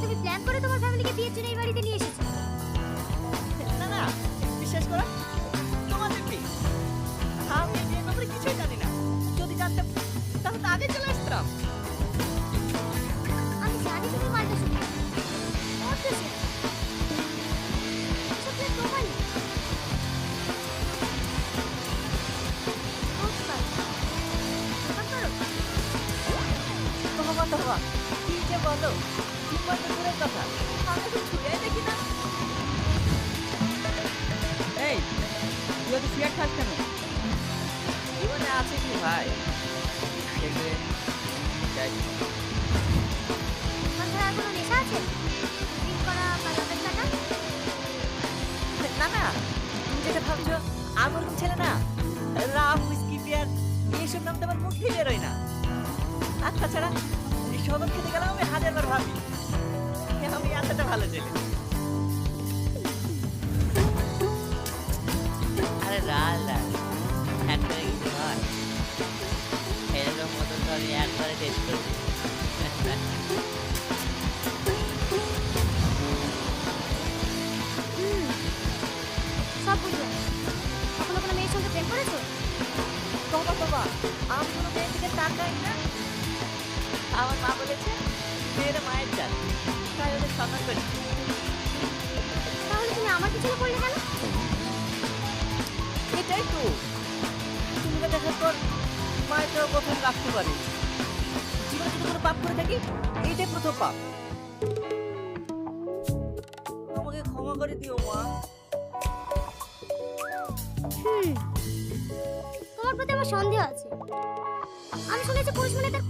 তুমি প্ল্যান করে তোমার ফ্যামিলিকে বিয়ের জন্য এই বাড়িতে নিয়ে এসেছো। না না, বিশ্বাস করো, তোমাদের বিয়ে। আমি এই বিয়ের ব্যাপারে কিছুই জানি না। যদি জানতাম তাহলে তো আগে চলে আসতাম। আমি জানি তুমি মালটা শুনে অত সে এসব প্ল্যান তোমারই। তোমা কি যে বলো, তোমার তো দূরের কথা, আমি তো ছুঁয়েই দেখি না। এই তুই তো সিগারেট খাস কেন? জীবনে আছে কি ভাই, দেখবে যাই। মাথায় আর কোনো নেশা আছে? ড্রিঙ্ক করা বা রাতের কাটা? না না, তুমি যেটা ভাবছো আমি ওরকম ছেলে না। রাম, হুইস্কি, বিয়ার এইসব নাম তো আমার মুখেই বেরোয় না। আর তাছাড়া এই শরবত খেতে গেলেও আমি 1000বার ভাবি আমি এতটা ভালো ছেলে। আরে লাল লাল একটা কিছু হয় এরকম মতো তো আমি একবারে টেস্ট করবো। সব বুঝলাম। কখনো কোনো মেয়ের সঙ্গে প্রেম করেছো? তোমা আমি কোনো মেয়ের দিকে তাকাই না। আমার মা বলেছে মেয়েরা মায়ের জাত, তাই ওদের সম্মান করি। তাহলে তুমি আমার পিছনে পড়লে কেন? এটাই তো, তুমি তো দেখার পর মায়ের তো প্রথম রাখতে পারি। জীবনে যদি কোনো পাপ করে থাকি এইটাই প্রথম পাপ। আমাকে ক্ষমা করে দিও মা। তোমার প্রতি আমার সন্দেহ আছে। আমি শুনেছি পুরুষ মানে তার